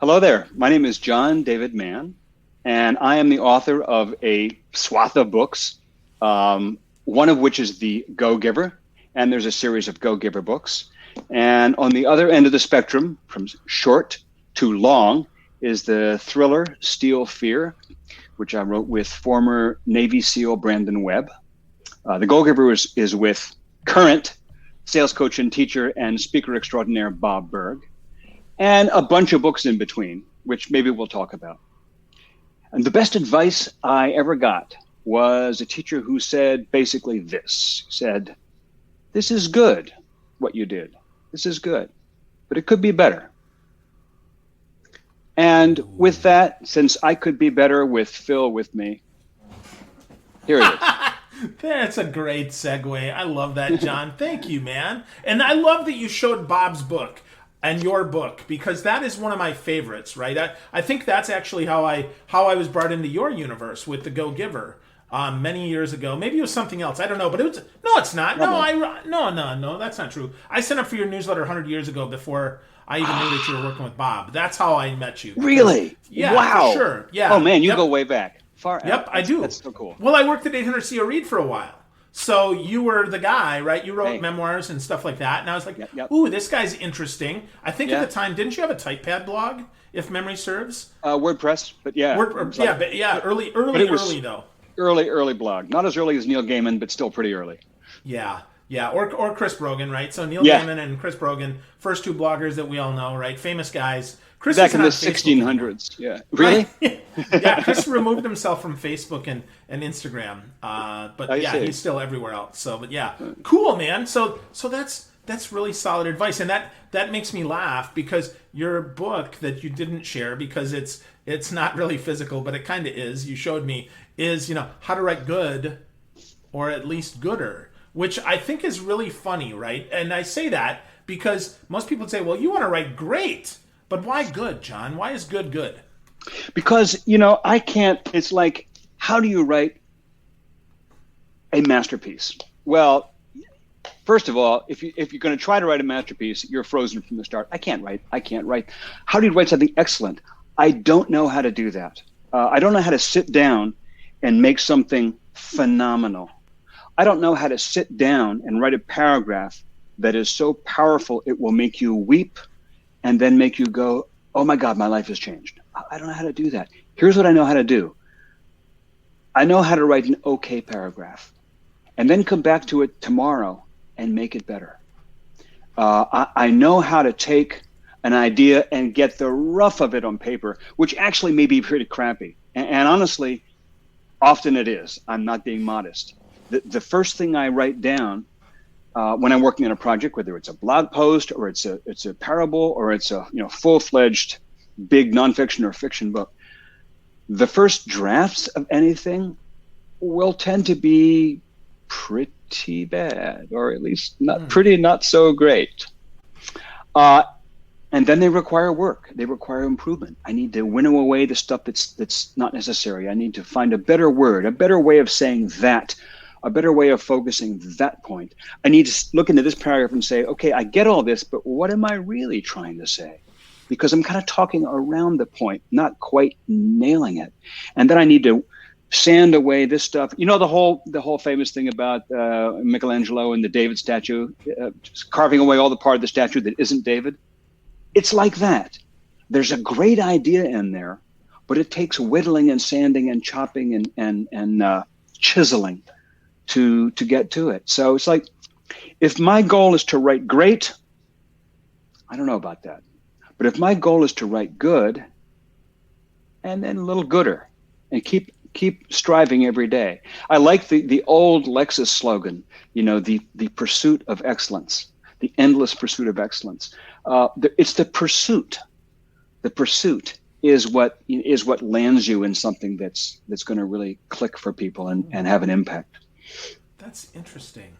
Hello there. My name is John David Mann, and I am the author of a swath of books, one of which is The Go-Giver, and there's a series of Go-Giver books. And on the other end of the spectrum, from short to long, is the thriller Steel Fear, which I wrote with former Navy SEAL Brandon Webb. The Go-Giver is with current sales coach and teacher and speaker extraordinaire Bob Berg, and a bunch of books in between, which maybe we'll talk about. And the best advice I ever got was a teacher who said basically this. He said, "This is good, what you did. This is good, but it could be better." And with that, since I could be better with Phil with me, here it is. That's a great segue. I love that, John. Thank you, man. And I love that you showed Bob's book and your book, because that is one of my favorites, right? I think that's actually how I was brought into your universe with the Go-Giver many years ago. Maybe it was something else. I don't know, but it was no, it's not. No, that's not true. I signed up for your newsletter 100 years ago before I even knew that you were working with Bob. That's how I met you. Really? Yeah, wow. For sure. Yeah. Oh man, you go way back. Far. Yep, I do. That's so cool. Well, I worked at 800 CO Read for a while. So you were the guy, right? You wrote memoirs and stuff like that. And I was like, ooh, this guy's interesting. I think at the time, didn't you have a TypePad blog, if memory serves? WordPress, but yeah. Early though. Early blog. Not as early as Neil Gaiman, but still pretty early. Yeah. Or Chris Brogan, right? So Neil Gaiman and Chris Brogan, first two bloggers that we all know, right? Famous guys. Chris back in the 1600s. Yeah. Really? Yeah, Chris removed himself from Facebook and Instagram. But he's still everywhere else. So, but yeah. Cool, man. So that's really solid advice. And that makes me laugh, because your book that you didn't share, because it's not really physical, but it kind of is. You showed me is, how to write good, or at least gooder, which I think is really funny, right? And I say that because most people say, well, you want to write great. But why good, John? Why is good? Because, I can't, it's like, how do you write a masterpiece? Well, first of all, if you're going to try to write a masterpiece, you're frozen from the start. I can't write. How do you write something excellent? I don't know how to do that. I don't know how to sit down and make something phenomenal. I don't know how to sit down and write a paragraph that is so powerful it will make you weep and then make you go, oh my God, my life has changed. I don't know how to do that. Here's what I know how to do. I know how to write an okay paragraph and then come back to it tomorrow and make it better. I know how to take an idea and get the rough of it on paper, which actually may be pretty crappy. And honestly, often it is. I'm not being modest. The first thing I write down when I'm working on a project, whether it's a blog post or it's a parable or it's a full-fledged big nonfiction or fiction book, the first drafts of anything will tend to be pretty bad, or at least not so great. And then they require work. They require improvement. I need to winnow away the stuff that's not necessary. I need to find a better word, a better way of saying that, a better way of focusing that point. I need to look into this paragraph and say, okay, I get all this, but what am I really trying to say? Because I'm kind of talking around the point, not quite nailing it. And then I need to sand away this stuff. The whole famous thing about Michelangelo and the David statue, just carving away all the part of the statue that isn't David. It's like that. There's a great idea in there, but it takes whittling and sanding and chopping and chiseling to get to it. So it's like, if my goal is to write great, I don't know about that. But if my goal is to write good, and then a little gooder, and keep striving every day. I like the old Lexus slogan, the pursuit of excellence, the endless pursuit of excellence. It's the pursuit. The pursuit is what lands you in something that's going to really click for people and have an impact. That's interesting.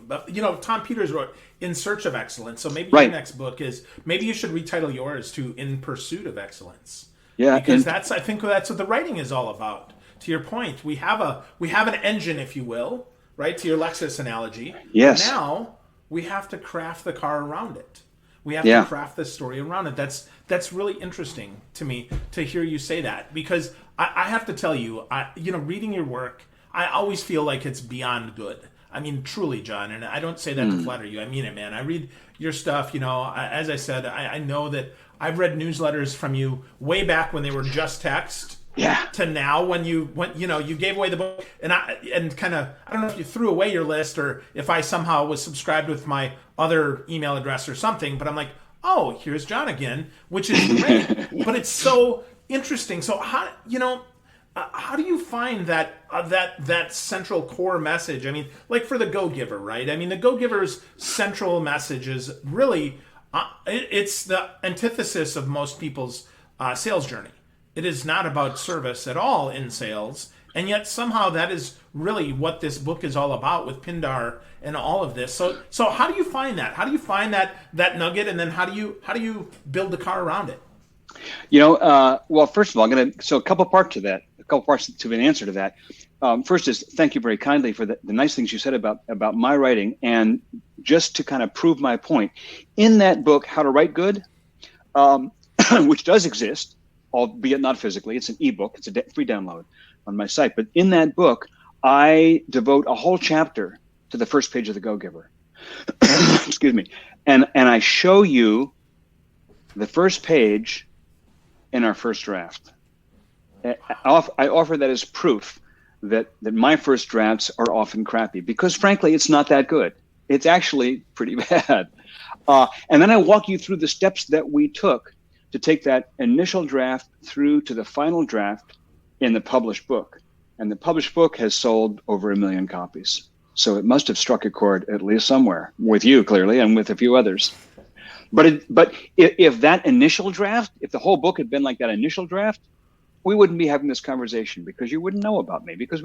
But Tom Peters wrote In Search of Excellence. So maybe your next book maybe you should retitle yours to In Pursuit of Excellence. Yeah, because I think that's what the writing is all about. To your point, we have an engine, if you will, right? To your Lexus analogy. Yes. And now we have to craft the car around it. We have to craft this story around it. That's really interesting to me to hear you say that, because I have to tell you, reading your work, I always feel like it's beyond good. I mean, truly, John, and I don't say that to flatter you. I mean it, man. I read your stuff, as I said, I know that I've read newsletters from you way back when they were just text. Yeah. To now, when you gave away the book, and I don't know if you threw away your list or if I somehow was subscribed with my other email address or something, but I'm like, oh, here's John again, which is great. But it's so interesting. So how do you find that central core message? I mean, like for the Go Giver, right? I mean, the Go Giver's central message is really it's the antithesis of most people's sales journey. It is not about service at all in sales, and yet somehow that is really what this book is all about with Pindar and all of this. So how do you find that? How do you find that nugget, and then how do you build the car around it? Well, first of all, a couple parts to an answer to that. First is thank you very kindly for the nice things you said about my writing, and just to kind of prove my point. In that book, How to Write Good, which does exist, albeit not physically. It's an ebook. It's a free download on my site. But in that book, I devote a whole chapter to the first page of the Go Giver. Excuse me. And I show you the first page in our first draft. I offer that as proof that my first drafts are often crappy, because frankly, it's not that good. It's actually pretty bad. And then I walk you through the steps that we took to take that initial draft through to the final draft in the published book. And the published book has sold over 1 million copies. So it must have struck a chord at least somewhere, with you clearly, and with a few others. But if that initial draft, if the whole book had been like that initial draft, we wouldn't be having this conversation, because you wouldn't know about me, because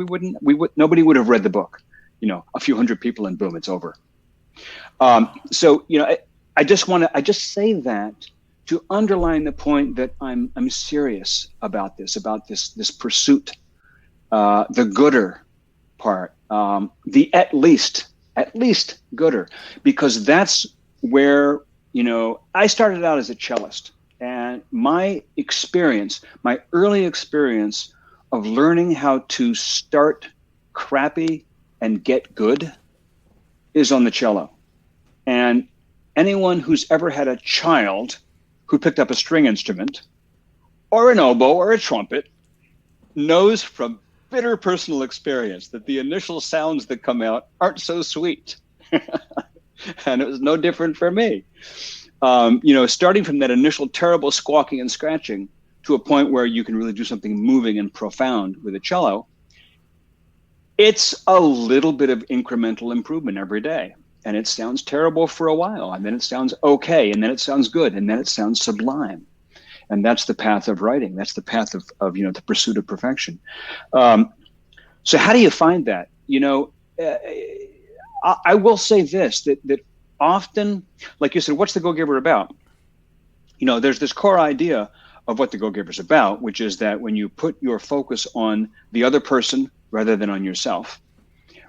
nobody would have read the book. A few hundred people, and boom, it's over. I just say that to underline the point that I'm serious about this pursuit, the gooder part, the at least gooder, because that's where, I started out as a cellist, and my early experience of learning how to start crappy and get good is on the cello. And anyone who's ever had a child who picked up a string instrument or an oboe or a trumpet knows from bitter personal experience that the initial sounds that come out aren't so sweet. And it was no different for me. Starting from that initial terrible squawking and scratching to a point where you can really do something moving and profound with a cello, it's a little bit of incremental improvement every day. And it sounds terrible for a while, and then it sounds okay, and then it sounds good, and then it sounds sublime. And that's the path of writing. That's the path of the pursuit of perfection. So how do you find that? I will say this, that often, like you said, what's the Go Giver about? There's this core idea of what the Go Giver is about, which is that when you put your focus on the other person rather than on yourself,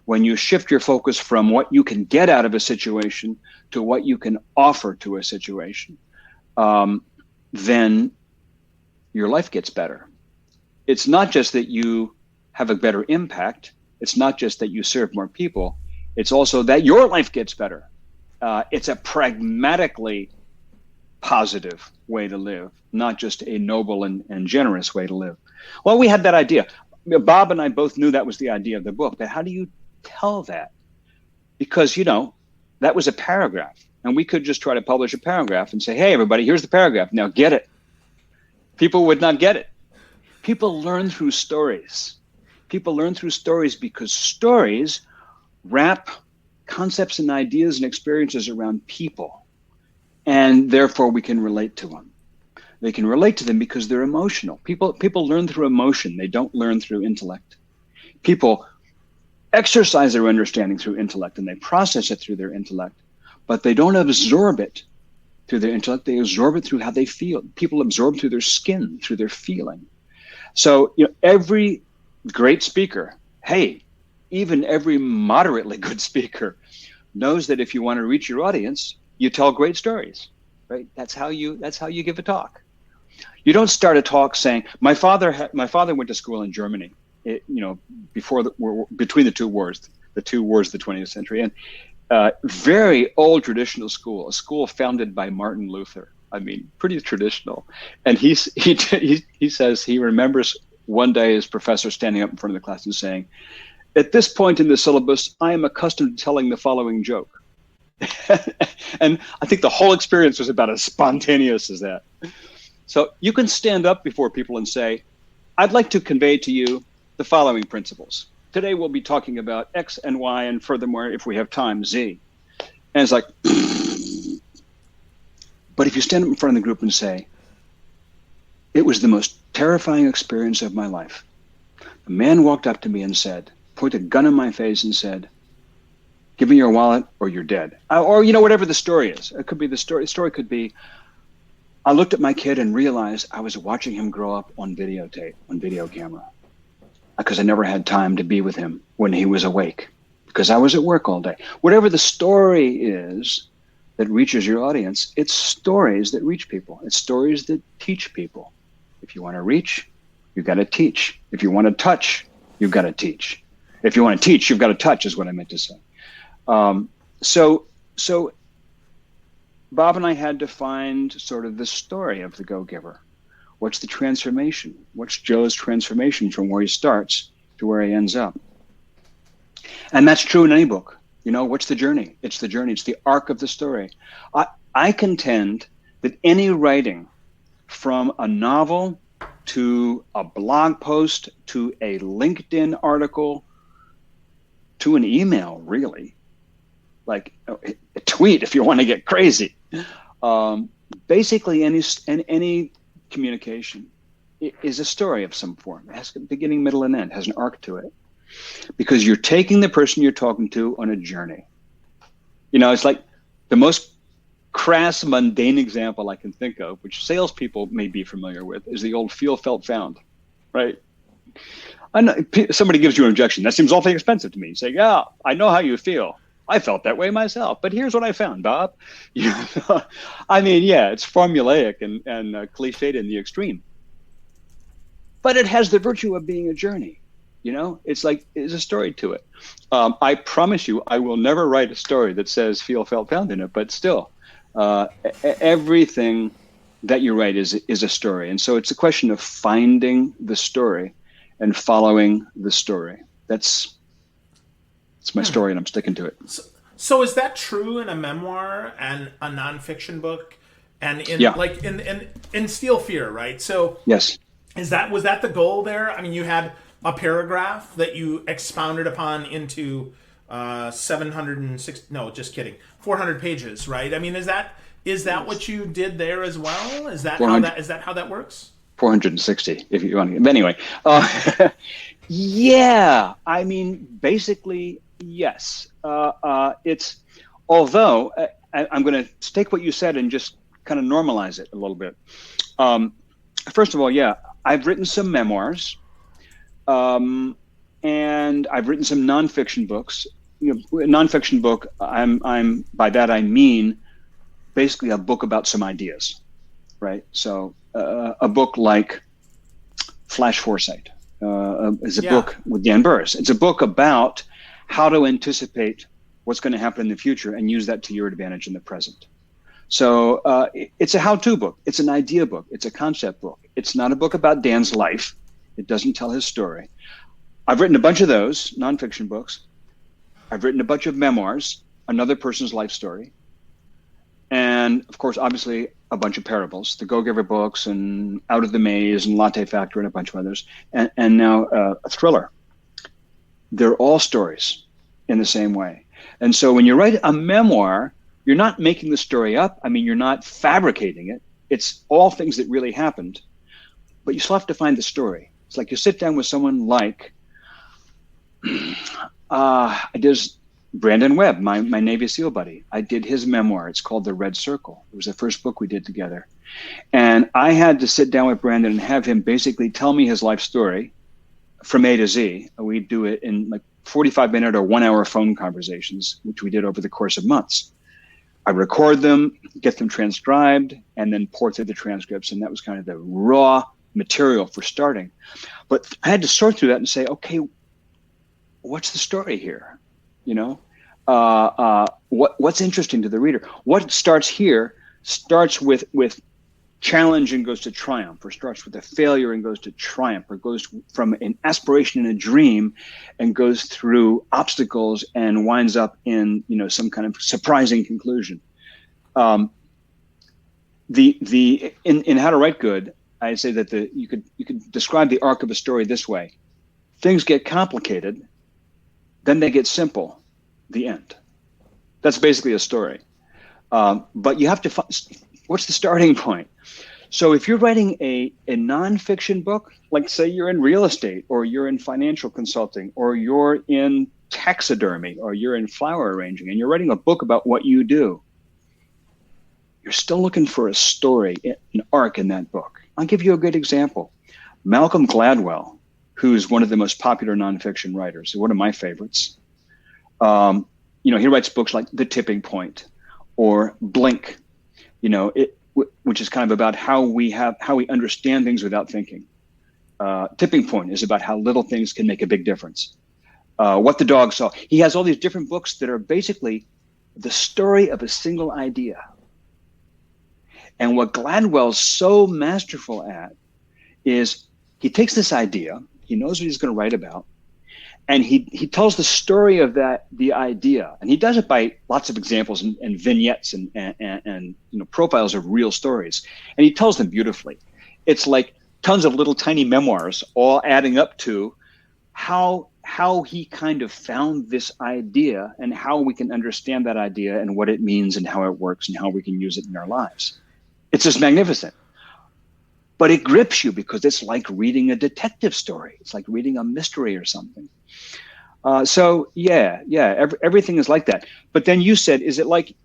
when you shift your focus from what you can get out of a situation to what you can offer to a situation, then your life gets better. It's not just that you have a better impact. It's not just that you serve more people. It's also that your life gets better. It's a pragmatically positive way to live, not just a noble and generous way to live. Well, we had that idea. Bob and I both knew that was the idea of the book, but how do you tell that? Because, that was a paragraph, and we could just try to publish a paragraph and say, hey, everybody, here's the paragraph. Now get it. People would not get it. People learn through stories. People learn through stories because stories wrap concepts and ideas and experiences around people, and therefore we can relate to them. They can relate to them because they're emotional. People learn through emotion. They don't learn through intellect. People exercise their understanding through intellect, and they process it through their intellect, but they don't absorb it through their intellect. They absorb it through how they feel. People absorb through their skin, through their feeling. So, every great speaker, even every moderately good speaker, knows that if you want to reach your audience, you tell great stories. right? That's how you give a talk. You don't start a talk saying, my father went to school in Germany, between the two wars of the 20th century, and very old traditional school, a school founded by Martin Luther. I mean, pretty traditional. And he says he remembers one day his professor standing up in front of the class and saying, "At this point in the syllabus, I am accustomed to telling the following joke." And I think the whole experience was about as spontaneous as that. So you can stand up before people and say, "I'd like to convey to you the following principles. Today we'll be talking about X and Y, and furthermore, if we have time, Z." And it's like, but if you stand up in front of the group and say, "It was the most terrifying experience of my life. A man walked up to me and said, pointed a gun in my face and said, 'Give me your wallet or you're dead.'" Or, whatever the story is. It could be the story. The story could be, "I looked at my kid and realized I was watching him grow up on videotape, on video camera, because I never had time to be with him when he was awake because I was at work all day." Whatever the story is that reaches your audience, it's stories that reach people. It's stories that teach people. If you want to reach, you've got to teach. If you want to touch, you've got to teach. If you want to teach, you've got to touch, is what I meant to say. So Bob and I had to find sort of the story of the Go-Giver. What's the transformation? What's Joe's transformation from where he starts to where he ends up? And that's true in any book. What's the journey? It's the journey. It's the arc of the story. I contend that any writing, from a novel to a blog post to a LinkedIn article to an email, really, like a tweet if you want to get crazy, basically any communication is a story of some form. It has a beginning, middle, and end. It has an arc to it. Because you're taking the person you're talking to on a journey. It's like the most crass, mundane example I can think of, which salespeople may be familiar with, is the old feel, felt, found, right? I know somebody gives you an objection. That seems awfully expensive to me. You say, "Yeah, I know how you feel. I felt that way myself, but here's what I found, Bob." I mean, yeah, it's formulaic and cliched in the extreme, but it has the virtue of being a journey. It's like, there's a story to it. I promise you, I will never write a story that says feel, felt, found in it, but still, everything that you write is a story. And so it's a question of finding the story and following the story. It's my story, and I'm sticking to it. So is that true in a memoir and a nonfiction book, and in Steel Fear, right? So yes, was that the goal there? I mean, you had a paragraph that you expounded upon into 400 pages, right? I mean, is that what you did there as well? Is that how that works? 460, if you want to. But anyway, yeah. I mean, basically, yes. It's, although I'm going to take what you said and just kind of normalize it a little bit. First of all, yeah, I've written some memoirs. And I've written some nonfiction books. A nonfiction book, I'm by that I mean basically a book about some ideas, right? So a book like Flash Foresight is a book with Dan Burris. It's a book about how to anticipate what's going to happen in the future and use that to your advantage in the present. So it's a how-to book. It's an idea book. It's a concept book. It's not a book about Dan's life. It doesn't tell his story. I've written a bunch of those nonfiction books. I've written a bunch of memoirs, another person's life story. And of course, obviously, a bunch of parables, the Go-Giver books and Out of the Maze and Latte Factor and a bunch of others. And now a thriller. They're all stories in the same way. And so when you write a memoir, you're not making the story up. I mean, you're not fabricating it. It's all things that really happened, but you still have to find the story. It's like you sit down with someone like, I did Brandon Webb, my Navy SEAL buddy. I did his memoir. It's called The Red Circle. It was the first book we did together. And I had to sit down with Brandon and have him basically tell me his life story from A to Z. We do it in like 45-minute or 1-hour phone conversations, which we did over the course of months. I record them, get them transcribed, and then pour through the transcripts. And that was kind of the raw material for starting. But I had to sort through that and say, okay, what's the story here? You know, what's interesting to the reader? What starts here starts with challenge and goes to triumph, or starts with a failure and goes to triumph, or goes from an aspiration and a dream and goes through obstacles and winds up in, you know, some kind of surprising conclusion. In How to Write Good, I say that you could describe the arc of a story this way: things get complicated, then they get simple, the end. That's basically a story. But you have to find, what's the starting point? So if you're writing a nonfiction book, like say you're in real estate, or you're in financial consulting, or you're in taxidermy, or you're in flower arranging, and you're writing a book about what you do, you're still looking for a story, an arc in that book. I'll give you a good example. Malcolm Gladwell, who's one of the most popular nonfiction writers, one of my favorites. You know, he writes books like The Tipping Point or Blink, you know, which is kind of about how we understand things without thinking. Tipping Point is about how little things can make a big difference. What the Dog Saw. He has all these different books that are basically the story of a single idea. And what Gladwell's so masterful at is he takes this idea, he knows what he's going to write about, and he tells the story of the idea. And he does it by lots of examples and vignettes and you know, profiles of real stories. And he tells them beautifully. It's like tons of little tiny memoirs all adding up to how he kind of found this idea and how we can understand that idea and what it means and how it works and how we can use it in our lives. It's just magnificent. But it grips you because it's like reading a detective story. It's like reading a mystery or something. So everything is like that. But then you said, is it like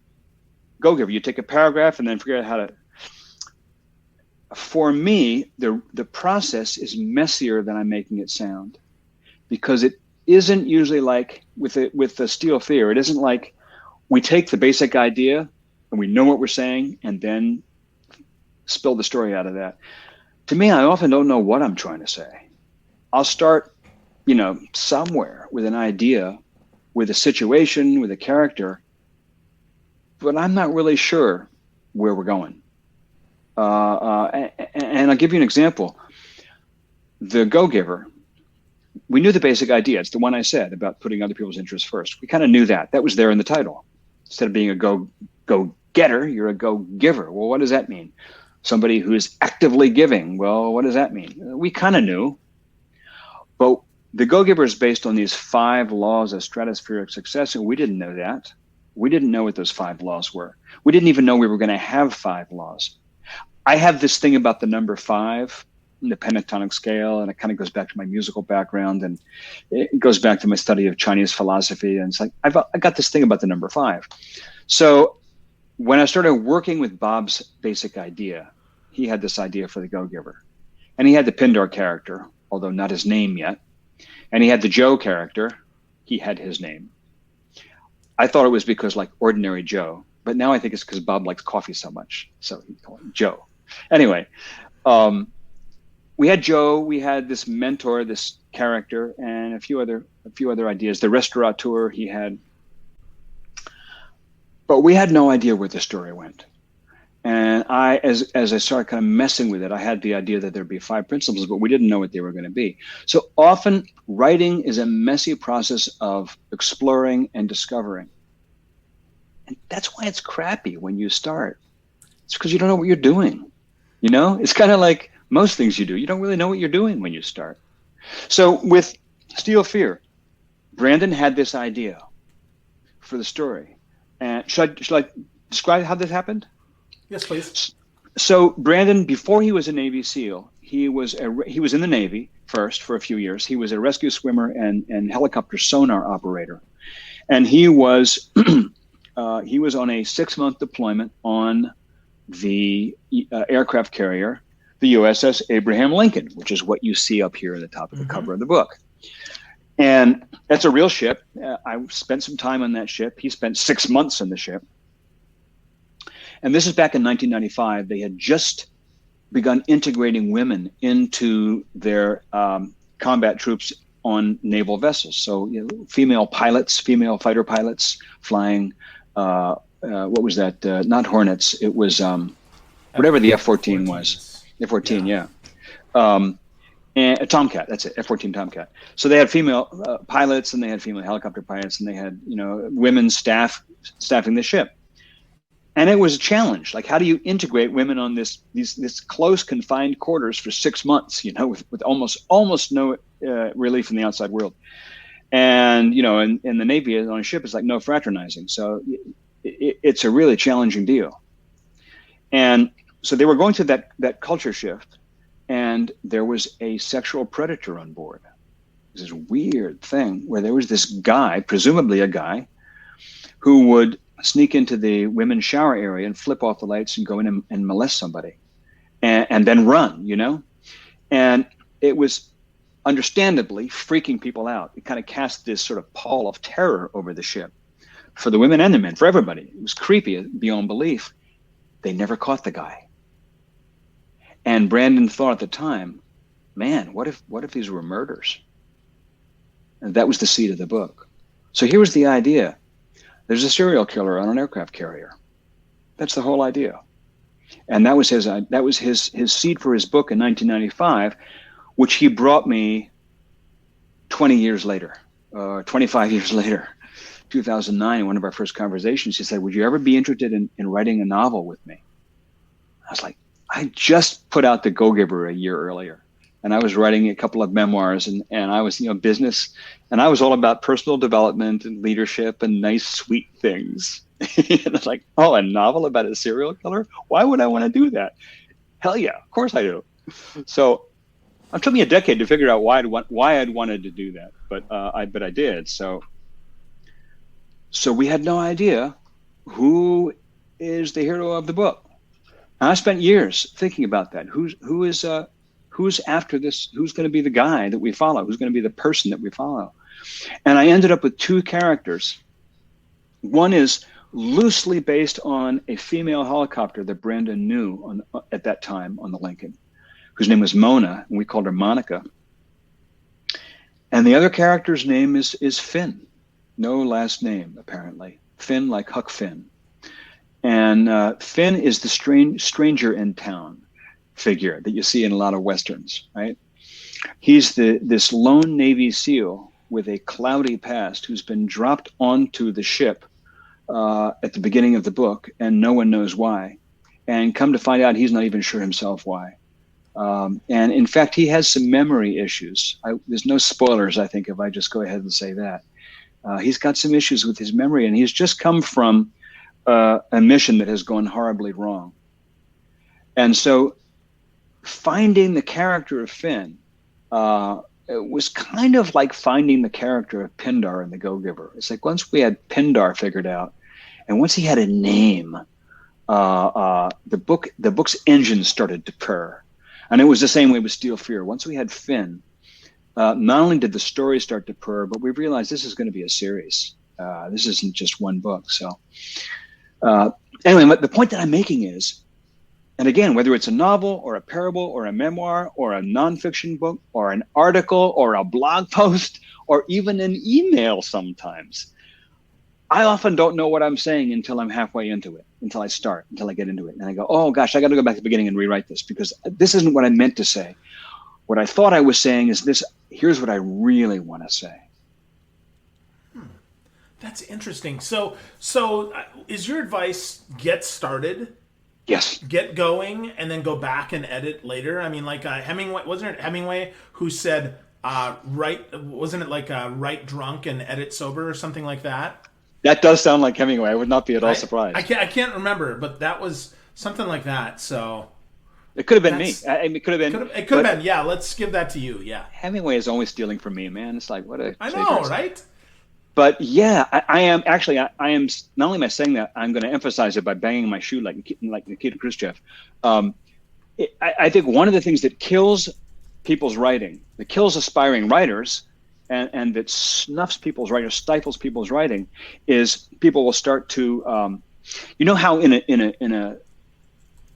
Go Giver? You take a paragraph and then figure out how to. For me, the process is messier than I'm making it sound, because it isn't usually like with the Steel Fear. It isn't like we take the basic idea and we know what we're saying and then spill the story out of that. To me, I often don't know what I'm trying to say. I'll start, you know, somewhere with an idea, with a situation, with a character, but I'm not really sure where we're going. And I'll give you an example. The Go Giver, we knew the basic idea. It's the one I said about putting other people's interests first. We kind of knew that. That was there in the title. Instead of being a go getter, you're a go giver. Well, what does that mean? Somebody who is actively giving. Well, what does that mean? We kind of knew. But the Go Giver is based on these 5 laws of stratospheric success, and we didn't know that. We didn't know what those 5 laws were. We didn't even know we were going to have 5 laws. I have this thing about the number 5 in the pentatonic scale, and it kind of goes back to my musical background, and it goes back to my study of Chinese philosophy. And it's like, I got this thing about the number 5. So when I started working with Bob's basic idea, he had this idea for the Go Giver. And he had the Pindar character, although not his name yet. And he had the Joe character. He had his name. I thought it was because like ordinary Joe, but now I think it's because Bob likes coffee so much. So he called him Joe. Anyway, we had Joe, we had this mentor, this character, and a few other ideas. The restaurateur he had. But we had no idea where the story went. And as I started kind of messing with it, I had the idea that there'd be 5 principles, but we didn't know what they were going to be. So often writing is a messy process of exploring and discovering. And that's why it's crappy when you start. It's because you don't know what you're doing. You know, it's kind of like most things you do. You don't really know what you're doing when you start. So with Steel Fear, Brandon had this idea for the story. And should I describe how this happened? Yes, please. So Brandon, before he was a Navy SEAL, he was in the Navy first for a few years. He was a rescue swimmer and helicopter sonar operator, and he was on a 6-month deployment on the aircraft carrier, the USS Abraham Lincoln, which is what you see up here at the top of the cover of the book. And that's a real ship. I spent some time on that ship. He spent 6 months on the ship. And this is back in 1995. They had just begun integrating women into their combat troops on naval vessels. So female pilots, female fighter pilots flying, what was that? Not Hornets. It was whatever the F-14 was. F-14, yeah. And a Tomcat, that's it, F-14 Tomcat. So they had female pilots, and they had female helicopter pilots, and they had women staffing the ship. And it was a challenge. Like, how do you integrate women on this close confined quarters for 6 months? With almost no relief from the outside world. And in the Navy on a ship, it's like no fraternizing. So it's a really challenging deal. And so they were going through that culture shift. And there was a sexual predator on board. It was this weird thing where there was this guy, presumably a guy, who would sneak into the women's shower area and flip off the lights and go in and molest somebody and then run, And it was understandably freaking people out. It kind of cast this sort of pall of terror over the ship for the women and the men, for everybody. It was creepy beyond belief. They never caught the guy. And Brandon thought at the time, man, what if these were murders? And that was the seed of the book. So here was the idea. There's a serial killer on an aircraft carrier. That's the whole idea. And that was his seed for his book in 1995, which he brought me 20 years later, 25 years later, 2009, in one of our first conversations. He said, would you ever be interested in writing a novel with me? I was like, I just put out The Go-Giver a year earlier, and I was writing a couple of memoirs, and I was, business, and I was all about personal development and leadership and nice, sweet things. And it's like, oh, a novel about a serial killer? Why would I want to do that? Hell yeah, of course I do. So it took me a decade to figure out why I'd wanted to do that, but I did. So we had no idea who is the hero of the book. And I spent years thinking about that. Who's after this? Who's going to be the guy that we follow? Who's going to be the person that we follow? And I ended up with two characters. One is loosely based on a female helicopter that Brandon knew at that time on the Lincoln, whose name was Mona, and we called her Monica. And the other character's name is Finn. No last name, apparently. Finn, like Huck Finn. And Finn is the stranger in town figure that you see in a lot of Westerns, right? He's this lone Navy SEAL with a cloudy past who's been dropped onto the ship at the beginning of the book, and no one knows why. And come to find out, he's not even sure himself why. And in fact, he has some memory issues. There's no spoilers, I think, if I just go ahead and say that. He's got some issues with his memory, and he's just come from a mission that has gone horribly wrong. And so finding the character of Finn it was kind of like finding the character of Pindar in The Go-Giver. It's like once we had Pindar figured out, and once he had a name, the book's engine started to purr. And it was the same way with Steel Fear. Once we had Finn, not only did the story start to purr, but we realized this is going to be a series. This isn't just one book. So anyway, the point that I'm making is, and again, whether it's a novel or a parable or a memoir or a nonfiction book or an article or a blog post or even an email sometimes, I often don't know what I'm saying until I'm halfway into it, until I get into it. And I go, oh gosh, I got to go back to the beginning and rewrite this because this isn't what I meant to say. What I thought I was saying is this. Here's what I really want to say. That's interesting. So is your advice get started? Yes. Get going and then go back and edit later? I mean, like Hemingway, wasn't it Hemingway who said, wasn't it like write drunk and edit sober or something like that? That does sound like Hemingway. I would not be at all surprised. I can't remember, but that was something like that. So it could have been me. It could have been. It could have been. Yeah, let's give that to you. Yeah. Hemingway is always stealing from me, man. It's like what a. I know, right? But yeah, I am not only am I saying that, I'm going to emphasize it by banging my shoe like Nikita Khrushchev. I think one of the things that kills people's writing, that kills aspiring writers, and that stifles people's writing, is people will start to You know how in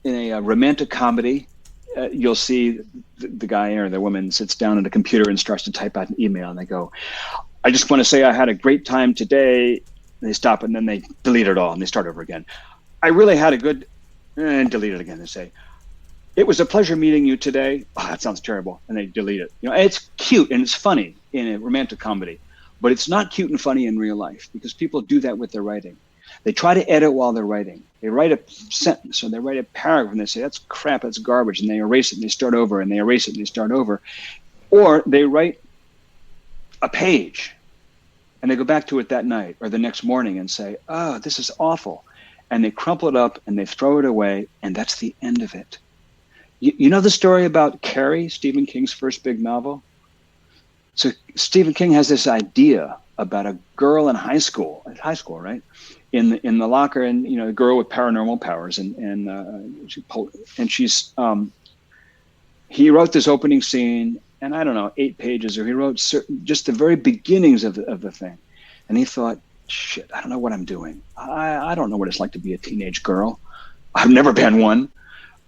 a romantic comedy, you'll see the guy or the woman sits down at a computer and starts to type out an email, and they go, "I just want to say I had a great time today." And they stop, and then they delete it all, and they start over again. "I really had a good," and delete it again. They say, "It was a pleasure meeting you today." "Oh, that sounds terrible," and they delete it. It's cute and it's funny in a romantic comedy, but it's not cute and funny in real life, because people do that with their writing. They try to edit while they're writing. They write a sentence or they write a paragraph and they say, "That's crap, that's garbage," and they erase it and they start over, and they erase it and they start over. Or they write a page and they go back to it that night or the next morning and say, "Oh, this is awful." And they crumple it up and they throw it away, and that's the end of it. You know the story about Carrie, Stephen King's first big novel? So Stephen King has this idea about a girl in high school, right? In the locker, and a girl with paranormal powers, he wrote this opening scene, and I don't know, 8 pages, or he wrote just the very beginnings of the thing, and he thought, shit, I don't know what I'm doing. I don't know what it's like to be a teenage girl. I've never been one.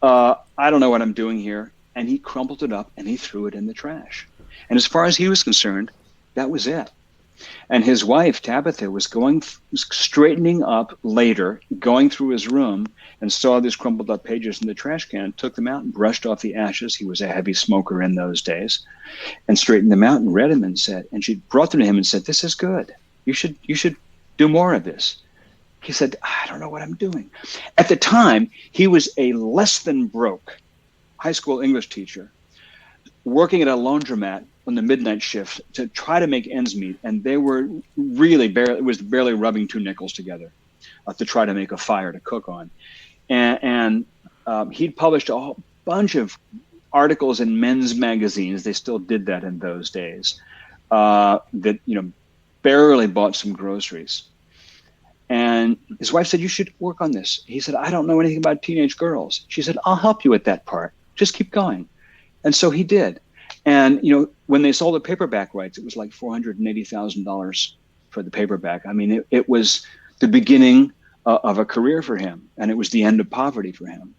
I don't know what I'm doing here, and he crumpled it up and he threw it in the trash. And as far as he was concerned, that was it. And his wife, Tabitha, was straightening up later, going through his room, and saw these crumpled up pages in the trash can, took them out and brushed off the ashes. He was a heavy smoker in those days, and straightened them out and read them and said, and she brought them to him and said, "This is good. You should do more of this." He said, "I don't know what I'm doing." At the time, he was a less than broke high school English teacher working at a laundromat on the midnight shift to try to make ends meet, and they were really barely rubbing 2 nickels together to try to make a fire to cook on. And he'd published a whole bunch of articles in men's magazines. They still did that in those days. That barely bought some groceries. And his wife said, "You should work on this." He said, "I don't know anything about teenage girls." She said, "I'll help you with that part. Just keep going." And so he did. And, when they sold the paperback rights, it was like $480,000 for the paperback. I mean, it was the beginning of a career for him, and it was the end of poverty for him.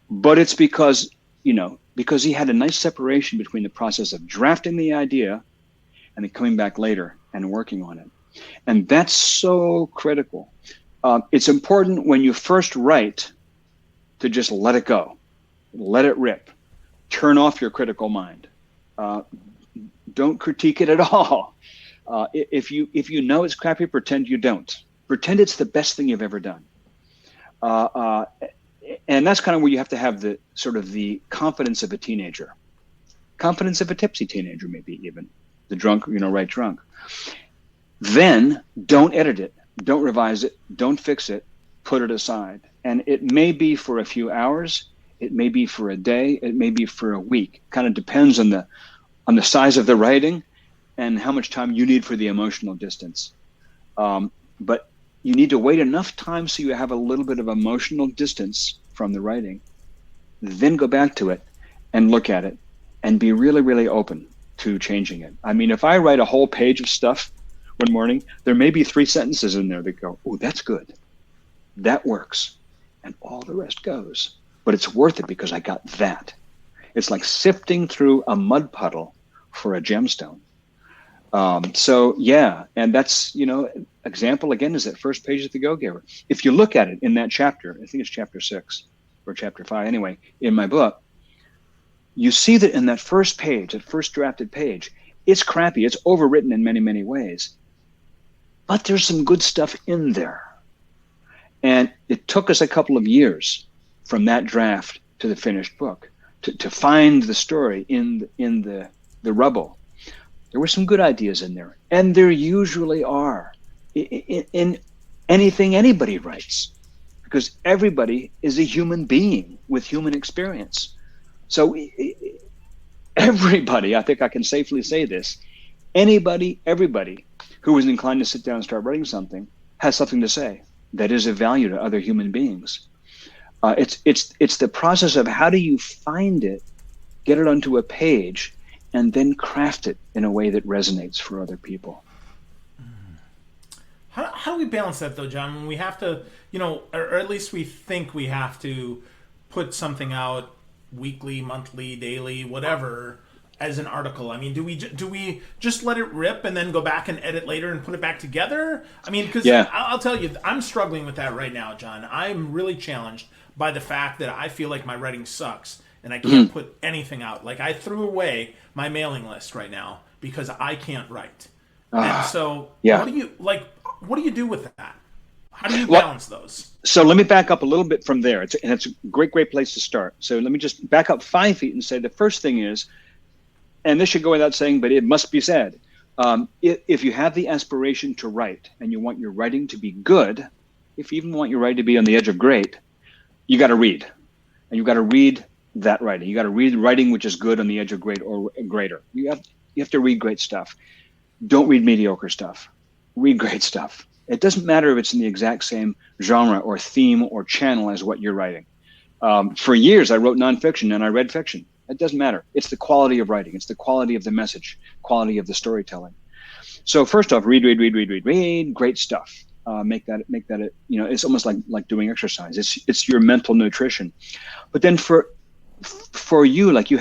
But it's because he had a nice separation between the process of drafting the idea and then coming back later and working on it. And that's so critical. It's important when you first write to just let it go, let it rip. Turn off your critical mind. Don't critique it at all. If you know it's crappy, pretend you don't. Pretend it's the best thing you've ever done. And that's kind of where you have to have the sort of the confidence of a teenager, confidence of a tipsy teenager, maybe even the drunk, right drunk. Then don't edit it, don't revise it, don't fix it, put it aside. And it may be for a few hours. It may be for a day, it may be for a week. Kind of depends on the size of the writing and how much time you need for the emotional distance. But you need to wait enough time so you have a little bit of emotional distance from the writing. Then go back to it and look at it and be really, really open to changing it. I mean, if I write a whole page of stuff one morning, there may be 3 sentences in there that go, "Oh, that's good. That works." And all the rest goes. But it's worth it because I got that. It's like sifting through a mud puddle for a gemstone. And that's, example again is that first page of The Go-Giver. If you look at it in that chapter, I think it's chapter 6 or chapter 5, anyway, in my book, you see that in that first page, that first drafted page, it's crappy. It's overwritten in many, many ways. But there's some good stuff in there. And it took us a couple of years from that draft to the finished book to find the story in the rubble. There were some good ideas in there, and there usually are in anything anybody writes, because everybody is a human being with human experience. So everybody, I think I can safely say this, everybody who is inclined to sit down and start writing something has something to say that is of value to other human beings. It's the process of how do you find it, get it onto a page, and then craft it in a way that resonates for other people. How do we balance that though, John? When we have to, or at least we think we have to put something out weekly, monthly, daily, whatever, as an article. I mean, do we just let it rip and then go back and edit later and put it back together? I mean, because I'll tell you, I'm struggling with that right now, John. I'm really challenged by the fact that I feel like my writing sucks and I can't put anything out. Like I threw away my mailing list right now because I can't write. And so, what do you do with that? How do you balance those? So let me back up a little bit from there. It's a great place to start. So let me just back up 5 feet and say the first thing is, and this should go without saying, but it must be said, if you have the aspiration to write and you want your writing to be good, if you even want your writing to be on the edge of great, you got to read. And you got to read that writing. You got to read writing which is good on the edge of great or greater. You have to read great stuff. Don't read mediocre stuff. Read great stuff. It doesn't matter if it's in the exact same genre or theme or channel as what you're writing. For years, I wrote nonfiction and I read fiction. It doesn't matter. It's the quality of writing. It's the quality of the message, quality of the storytelling. So first off, read great stuff. Make that it's almost like doing exercise. It's your mental nutrition. But then for you, like you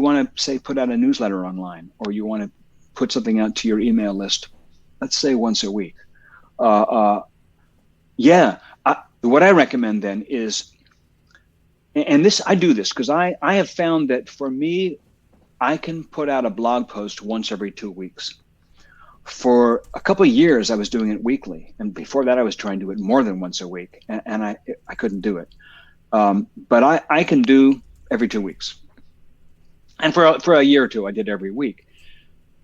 want to say put out a newsletter online, or you want to put something out to your email list, let's say once a week. What I recommend then is, and I do this because I have found that for me, I can put out a blog post once every 2 weeks. For a couple of years, I was doing it weekly. And before that, I was trying to do it more than once a week. And I couldn't do it. But I can do every 2 weeks. And for a year or two, I did every week.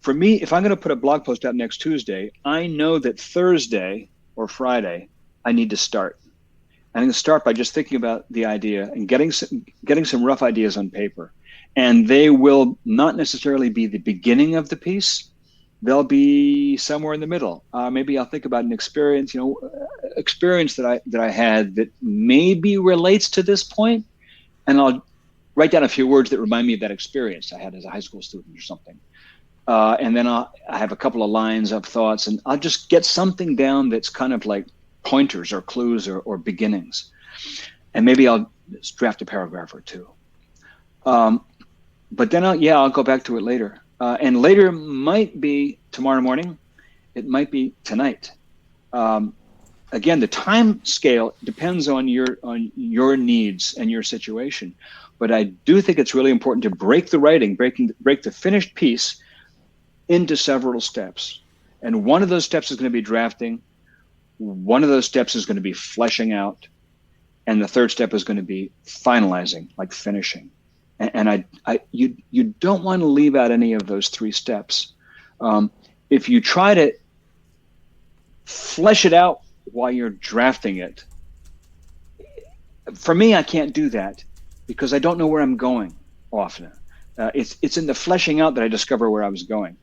For me, if I'm going to put a blog post out next Tuesday, I know that Thursday or Friday, I need to start. I'm going to start by just thinking about the idea and getting some rough ideas on paper. And they will not necessarily be the beginning of the piece. They'll be somewhere in the middle. Maybe I'll think about an experience that I had that maybe relates to this point, and I'll write down a few words that remind me of that experience I had as a high school student or something. And then I have a couple of lines of thoughts, and I'll just get something down that's kind of like pointers or clues or beginnings. And maybe I'll draft a paragraph or two. But then I'll go back to it later. And later might be tomorrow morning. It might be tonight. Again, the time scale depends on your needs and your situation. But I do think it's really important to break the writing, break the finished piece into several steps. And one of those steps is going to be drafting. One of those steps is going to be fleshing out. And the third step is going to be finalizing, like finishing. And you don't want to leave out any of those 3 steps. If you try to flesh it out while you're drafting it, for me, I can't do that because I don't know where I'm going often. It's in the fleshing out that I discover where I was going.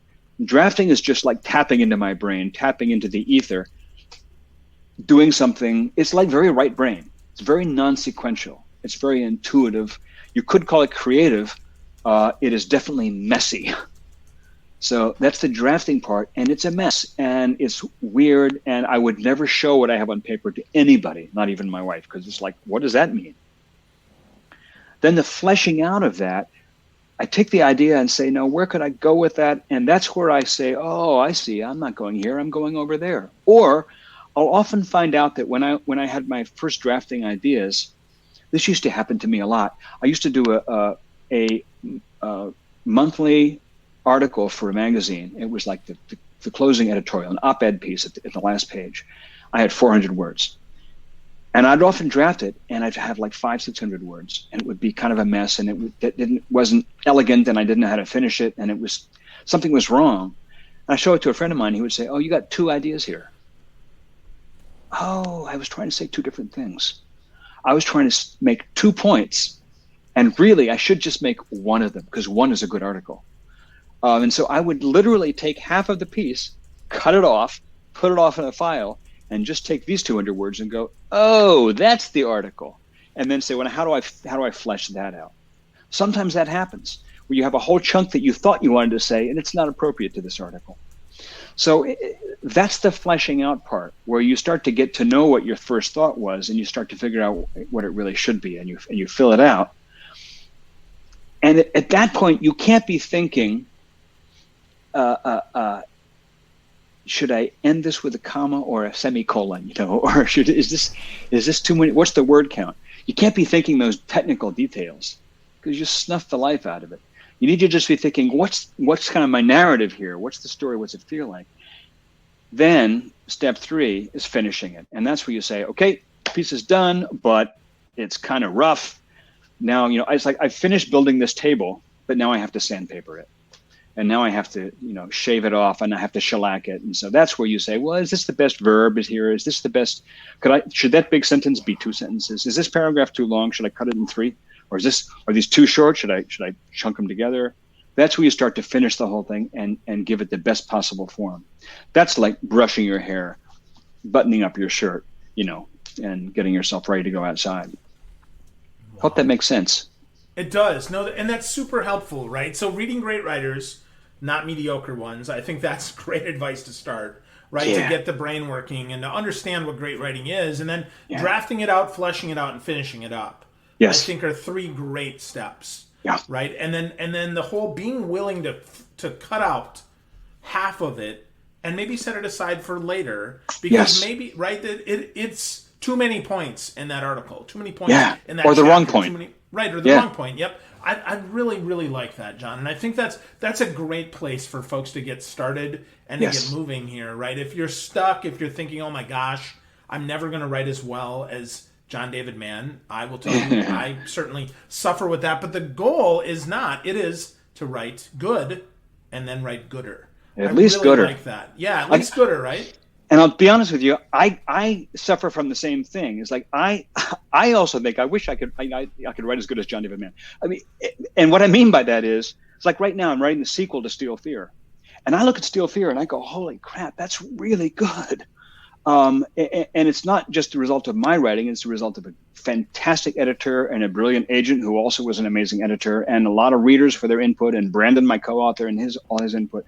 Drafting is just like tapping into my brain, tapping into the ether, doing something. It's like very right brain. It's very non-sequential. It's very intuitive. You could call it creative. It is definitely messy. So that's the drafting part, and it's a mess, and it's weird, and I would never show what I have on paper to anybody, not even my wife, because it's like, what does that mean? Then the fleshing out of that, I take the idea and say, no, where could I go with that? And that's where I say, oh, I see, I'm not going here, I'm going over there. Or I'll often find out that when I had my first drafting ideas, this used to happen to me a lot. I used to do a monthly article for a magazine. It was like the closing editorial, an op-ed piece at the last page. I had 400 words. And I'd often draft it, and I'd have like 500-600 words, and it would be kind of a mess, and it wasn't elegant, and I didn't know how to finish it, and something was wrong. And I show it to a friend of mine. He would say, "Oh, you got 2 ideas here." Oh, I was trying to say 2 different things. I was trying to make 2 points, and really, I should just make one of them because one is a good article. And so I would literally take half of the piece, cut it off, put it off in a file, and just take these 200 words and go, oh, that's the article. And then say, well, how do I flesh that out? Sometimes that happens, where you have a whole chunk that you thought you wanted to say, and it's not appropriate to this article. So that's the fleshing out part, where you start to get to know what your first thought was, and you start to figure out what it really should be, and you fill it out. And at that point, you can't be thinking, should I end this with a comma or a semicolon, or is this too many? What's the word count? You can't be thinking those technical details, because you snuff the life out of it. You need to just be thinking, what's kind of my narrative here? What's the story? What's it feel like? Then step 3 is finishing it. And that's where you say, okay, piece is done, but it's kind of rough. Now, it's like I finished building this table, but now I have to sandpaper it. And now I have to, shave it off, and I have to shellac it. And so that's where you say, well, is this the best verb is here? Is this the best? Should that big sentence be 2 sentences? Is this paragraph too long? Should I cut it in 3? Or are these too short? Should I chunk them together? That's where you start to finish the whole thing and give it the best possible form. That's like brushing your hair, buttoning up your shirt, and getting yourself ready to go outside. Wow. Hope that makes sense. It does. No, and that's super helpful, right? So reading great writers, not mediocre ones, I think that's great advice to start, right? Yeah. To get the brain working and to understand what great writing is, and then drafting it out, fleshing it out, and finishing it up. Yes. I think are 3 great steps. Yeah. Right. And then the whole being willing to cut out half of it and maybe set it aside for later, because maybe it's too many points in that article, too many points in that or the chapter, wrong point. Or the wrong point. Yep. I really, really like that, John. And I think that's a great place for folks to get started and to get moving here, right? If you're stuck, if you're thinking, oh my gosh, I'm never going to write as well as John David Mann, I will tell you, I certainly suffer with that. But the goal is not. It is to write good and then write gooder. At least really gooder. Like that. Yeah, at least gooder, right? And I'll be honest with you, I suffer from the same thing. It's like I also think I wish I could write as good as John David Mann. I mean, and what I mean by that is, it's like right now I'm writing the sequel to Steel Fear, and I look at Steel Fear and I go, holy crap, that's really good. And it's not just the result of my writing; it's the result of a fantastic editor and a brilliant agent who also was an amazing editor, and a lot of readers for their input, and Brandon, my co-author, and all his input.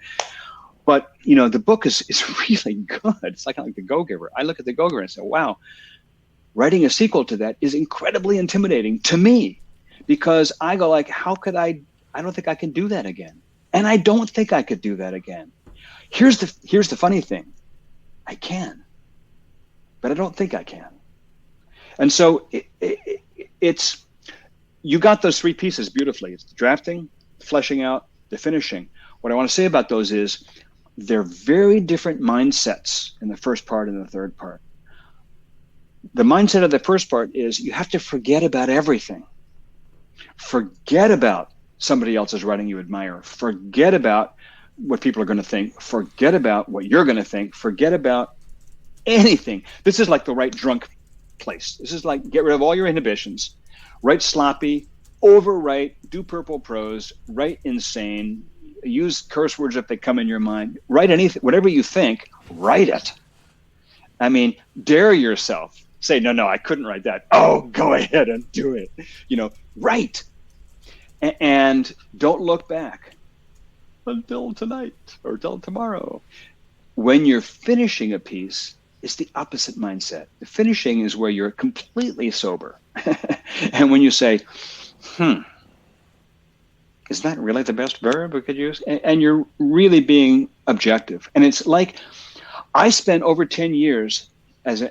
But the book is really good. It's like The Go-Giver. I look at The Go-Giver and say, wow, writing a sequel to that is incredibly intimidating to me, because I go like, how could I don't think I can do that again. And I don't think I could do that again. Here's the funny thing. I can, but I don't think I can. And so it's, you got those 3 pieces beautifully. It's the drafting, the fleshing out, the finishing. What I want to say about those is, they're very different mindsets in the first part and the third part. The mindset of the first part is you have to forget about everything. Forget about somebody else's writing you admire. Forget about what people are going to think. Forget about what you're going to think. Forget about anything. This is like the right drunk place. This is like, get rid of all your inhibitions. Write sloppy, overwrite, do purple prose, write insane, use curse words if they come in your mind. Write anything, whatever you think, write it. I mean, dare yourself. Say, no, I couldn't write that. Oh, go ahead and do it. Write. And don't look back until tonight or till tomorrow. When you're finishing a piece, it's the opposite mindset. The finishing is where you're completely sober. And when you say, is that really the best verb we could use? And you're really being objective. And it's like, I spent over 10 years as an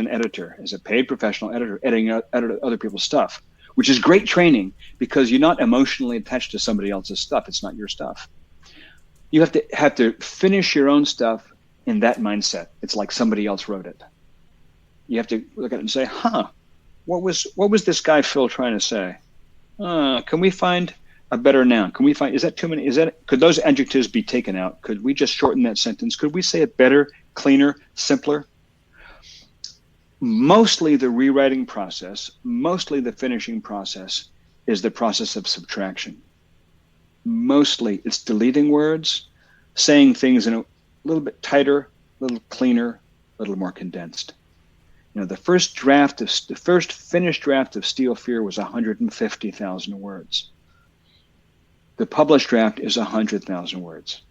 editor, as a paid professional editor, editing other people's stuff, which is great training, because you're not emotionally attached to somebody else's stuff. It's not your stuff. You have to finish your own stuff in that mindset. It's like somebody else wrote it. You have to look at it and say, what was this guy Phil trying to say? Can we find a better noun? Can we find, is that too many? Could those adjectives be taken out? Could we just shorten that sentence? Could we say it better, cleaner, simpler? Mostly the rewriting process, mostly the finishing process is the process of subtraction. Mostly it's deleting words, saying things in a little bit tighter, a little cleaner, a little more condensed. The first finished draft of Steel Fear was 150,000 words. The published draft is 100,000 words.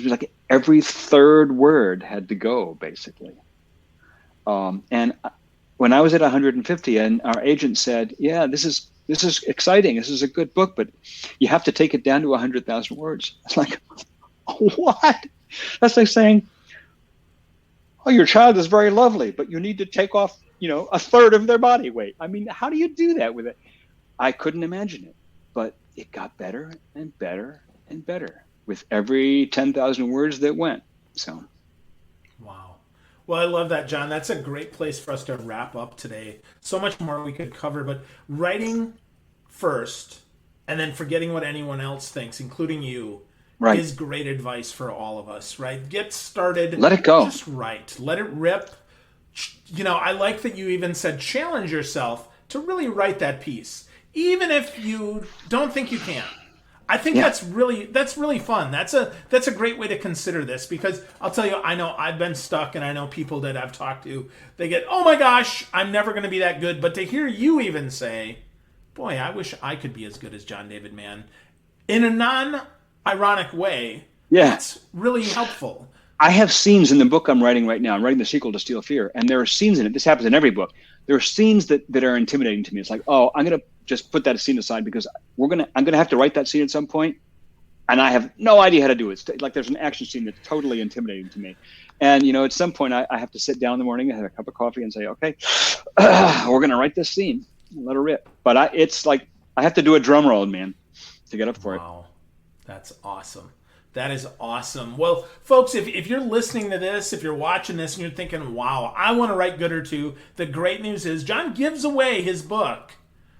was like every third word had to go, basically. And when I was at 150, and our agent said, "Yeah, this is exciting. This is a good book, but you have to take it down to 100,000 words." I was like, "What?" That's like saying, "Oh, your child is very lovely, but you need to take off, a third of their body weight." I mean, how do you do that with it? I couldn't imagine it, but it got better and better and better with every 10,000 words that went. So, wow. Well, I love that, John. That's a great place for us to wrap up today. So much more we could cover, but writing first and then forgetting what anyone else thinks, including you, right, is great advice for all of us, right? Get started. Let it go. Just write. Let it rip. I like that you even said challenge yourself to really write that piece, even if you don't think you can. I think that's really fun. That's a great way to consider this, because I'll tell you, I know I've been stuck, and I know people that I've talked to, they get, "Oh my gosh, I'm never going to be that good." But to hear you even say, "Boy, I wish I could be as good as John David Mann," in a non-ironic way, that's really helpful. I have scenes in the book I'm writing right now. I'm writing the sequel to Steel Fear, and there are scenes in it. This happens in every book. There are scenes that are intimidating to me. It's like, oh, I'm going to just put that scene aside because I'm going to have to write that scene at some point, and I have no idea how to do it. It's like there's an action scene that's totally intimidating to me. And, at some point I have to sit down in the morning and have a cup of coffee and say, okay, we're going to write this scene. Let her rip. But it's like I have to do a drum roll, man, to get up for it. Wow. That's awesome. That is awesome. Well, folks, if you're listening to this, if you're watching this and you're thinking, wow, I want to write Gooder too, the great news is John gives away his book,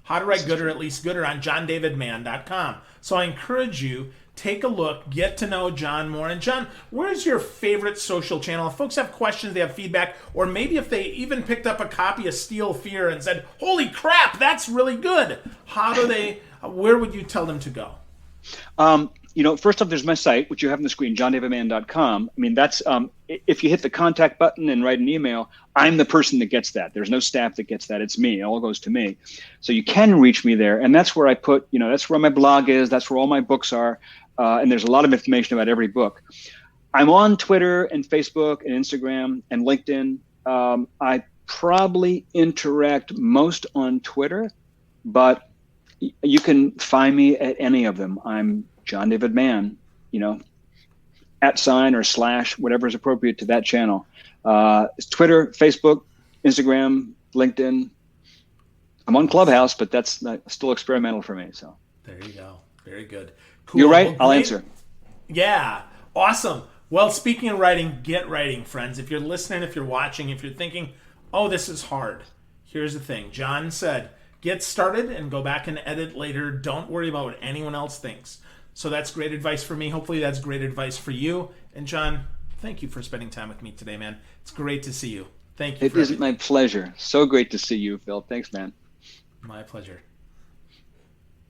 How to Write Good or At Least Gooder, on johndavidmann.com. So I encourage you, take a look, get to know John more. And John, where's your favorite social channel? If folks have questions, they have feedback, or maybe if they even picked up a copy of Steel Fear and said, holy crap, that's really good. Where would you tell them to go? First off, there's my site, which you have on the screen, johndavidmann.com. I mean, that's if you hit the contact button and write an email, I'm the person that gets that. There's no staff that gets that. It's me. It all goes to me. So you can reach me there. And that's where I put, that's where my blog is. That's where all my books are. And there's a lot of information about every book. I'm on Twitter and Facebook and Instagram and LinkedIn. I probably interact most on Twitter, but you can find me at any of them. I'm John David Mann, @ or / whatever is appropriate to that channel. It's Twitter, Facebook, Instagram, LinkedIn. I'm on Clubhouse, but that's still experimental for me. So there you go. Very good. Cool. You're right. I'll answer. Yeah. Awesome. Well, speaking of writing, get writing, friends. If you're listening, if you're watching, if you're thinking, oh, this is hard, here's the thing. John said, get started and go back and edit later. Don't worry about what anyone else thinks. So that's great advice for me. Hopefully that's great advice for you. And John, thank you for spending time with me today, man. It's great to see you. Thank you. It is my pleasure. So great to see you, Phil. Thanks, man. My pleasure.